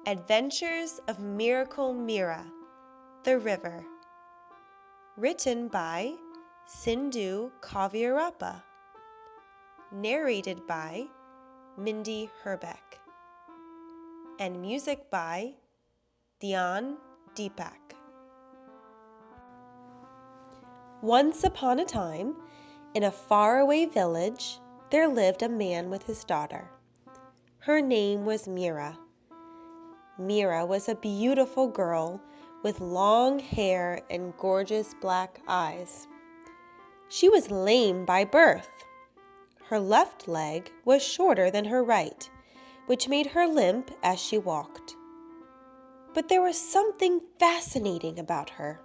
Adventures of Miracle Mira, the River. Written by Sindhu Kavirappa. Narrated by Mindy Herbeck. And music by Dhyan Deepak. Once upon a time, in a faraway village, there lived a man with his daughter. Her name was Mira. Mira was a beautiful girl with long hair and gorgeous black eyes. She was lame by birth. Her left leg was shorter than her right, which made her limp as she walked. But there was something fascinating about her.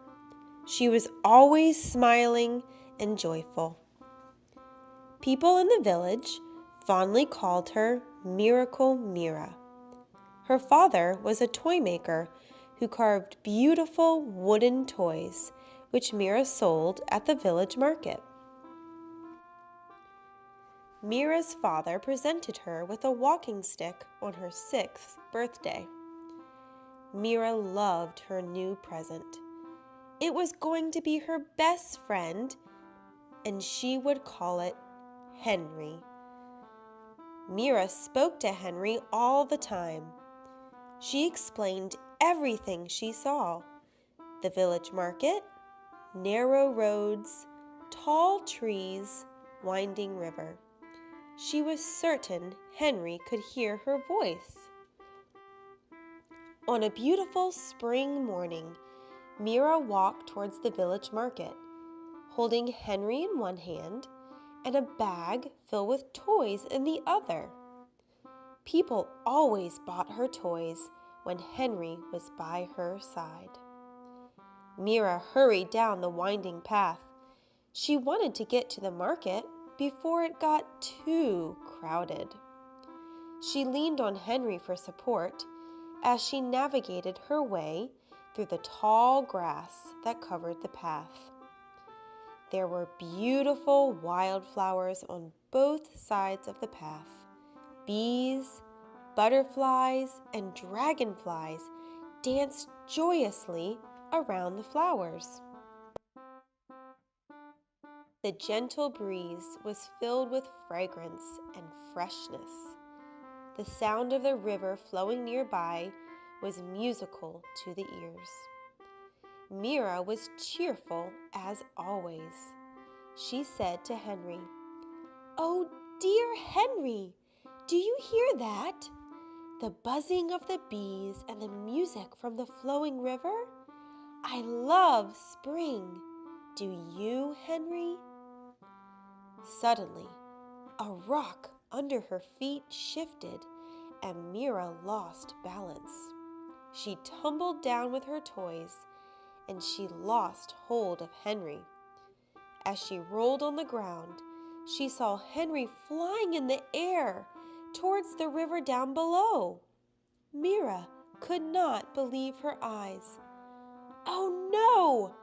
She was always smiling and joyful. People in the village fondly called her Miracle Mira. Her father was a toy maker who carved beautiful wooden toys, which Mira sold at the village market. Mira's father presented her with a walking stick on her 6th birthday. Mira loved her new present. It was going to be her best friend, and she would call it Henry. Mira spoke to Henry all the time. She explained everything she saw: the village market, narrow roads, tall trees, winding river. She was certain Henry could hear her voice. On a beautiful spring morning, Mira walked towards the village market, holding Henry in one hand and a bag filled with toys in the other. People always bought her toys when Henry was by her side. Mira hurried down the winding path. She wanted to get to the market before it got too crowded. She leaned on Henry for support as she navigated her way through the tall grass that covered the path. There were beautiful wildflowers on both sides of the path. Bees, butterflies, and dragonflies danced joyously around the flowers. The gentle breeze was filled with fragrance and freshness. The sound of the river flowing nearby was musical to the ears. Mira was cheerful as always. She said to Henry, "Oh, dear Henry, do you hear that? The buzzing of the bees and the music from the flowing river? I love spring. Do you, Henry?" Suddenly, a rock under her feet shifted and Mira lost balance. She tumbled down with her toys and she lost hold of Henry. As she rolled on the ground, she saw Henry flying in the air towards the river down below. Mira could not believe her eyes. Oh no!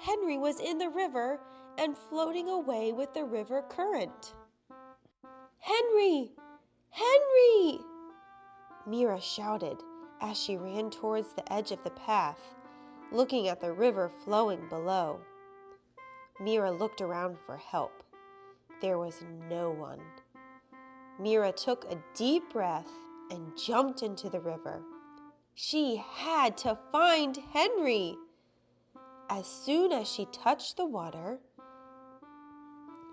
Henry was in the river and floating away with the river current. "Henry! Henry!" Mira shouted as she ran towards the edge of the path, looking at the river flowing below. Mira looked around for help. There was no one. Mira took a deep breath and jumped into the river. She had to find Henry. As soon as she touched the water,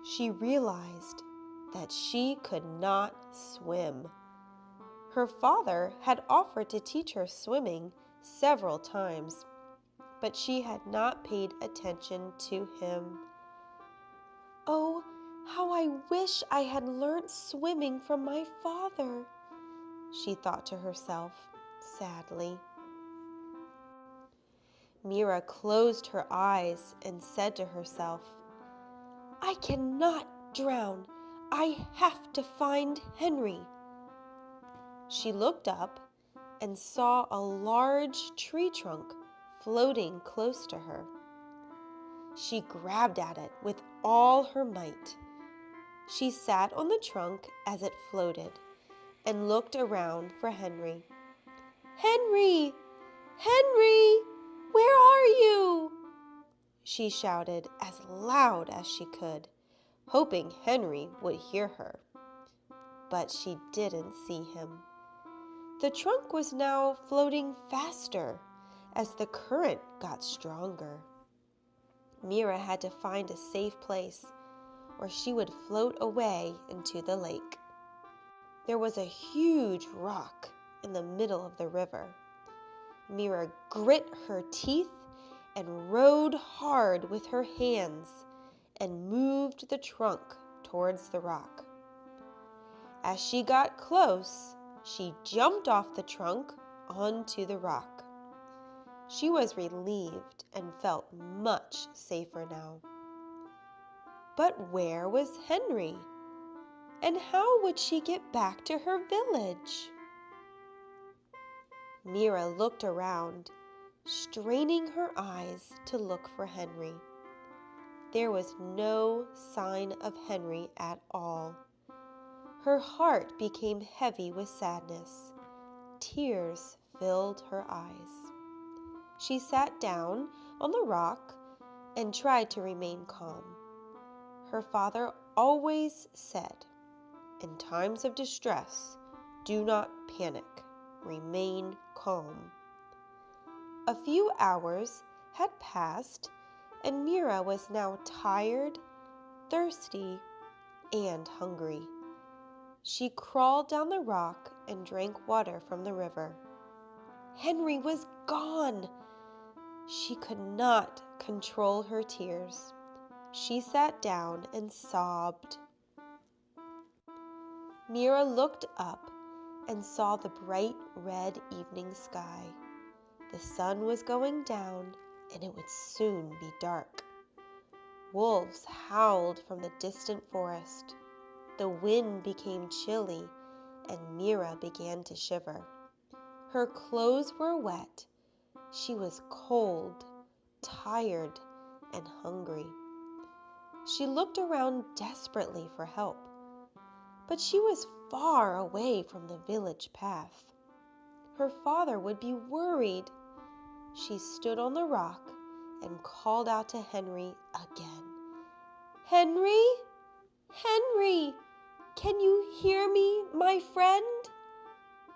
she realized that she could not swim. Her father had offered to teach her swimming several times, but she had not paid attention to him. "Oh, how I wish I had learnt swimming from my father," she thought to herself sadly. Mira closed her eyes and said to herself, "I cannot drown. I have to find Henry." She looked up and saw a large tree trunk floating close to her. She grabbed at it with all her might. She sat on the trunk as it floated and looked around for Henry. "Henry! Henry! Where are you?" she shouted as loud as she could, hoping Henry would hear her. But she didn't see him. The trunk was now floating faster as the current got stronger. Mira had to find a safe place, or she would float away into the lake. There was a huge rock in the middle of the river. Mira grit her teeth and rowed hard with her hands and moved the trunk towards the rock. As she got close, she jumped off the trunk onto the rock. She was relieved and felt much safer now. But where was Henry? And how would she get back to her village? Mira looked around, straining her eyes to look for Henry. There was no sign of Henry at all. Her heart became heavy with sadness. Tears filled her eyes. She sat down on the rock and tried to remain calm. Her father always said, "In times of distress, do not panic. Remain calm." A few hours had passed, and Mira was now tired, thirsty, and hungry. She crawled down the rock and drank water from the river. Henry was gone! She could not control her tears. She sat down and sobbed. Mira looked up and saw the bright red evening sky. The sun was going down, and it would soon be dark. Wolves howled from the distant forest. The wind became chilly, and Mira began to shiver. Her clothes were wet. She was cold, tired, and hungry. She looked around desperately for help, but she was far away from the village path. Her father would be worried. She stood on the rock and called out to Henry again. "Henry? Henry! Can you hear me, my friend?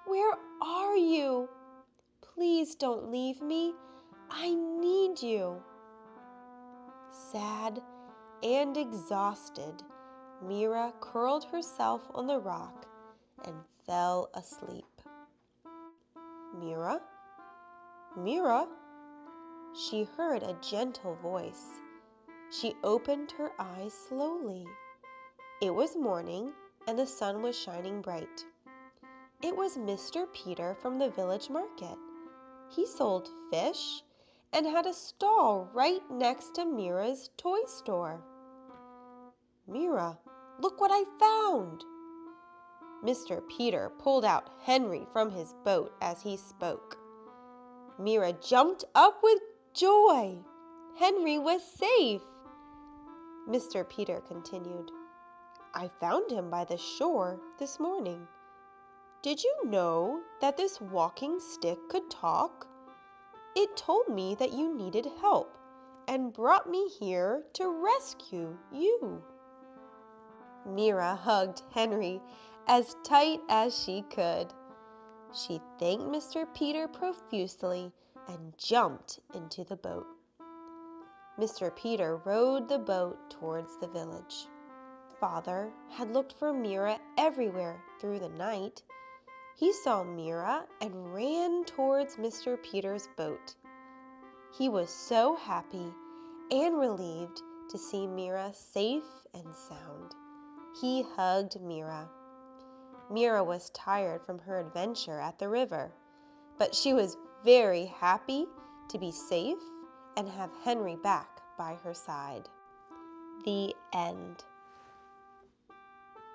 Where are you? Please don't leave me. I need you." Sad and exhausted, Mira curled herself on the rock and fell asleep. "Mira? Mira?" She heard a gentle voice. She opened her eyes slowly. It was morning, and the sun was shining bright. It was Mr. Peter from the village market. He sold fish and had a stall right next to Mira's toy store. "Mira, look what I found!" Mr. Peter pulled out Henry from his boat as he spoke. Mira jumped up with joy. Henry was safe. Mr. Peter continued, "I found him by the shore this morning. Did you know that this walking stick could talk? It told me that you needed help and brought me here to rescue you." Mira hugged Henry as tight as she could. She thanked Mr. Peter profusely and jumped into the boat. Mr. Peter rowed the boat towards the village. Father had looked for Mira everywhere through the night. He saw Mira and ran towards Mr. Peter's boat. He was so happy and relieved to see Mira safe and sound. He hugged Mira. Mira was tired from her adventure at the river, but she was very happy to be safe and have Henry back by her side. The end.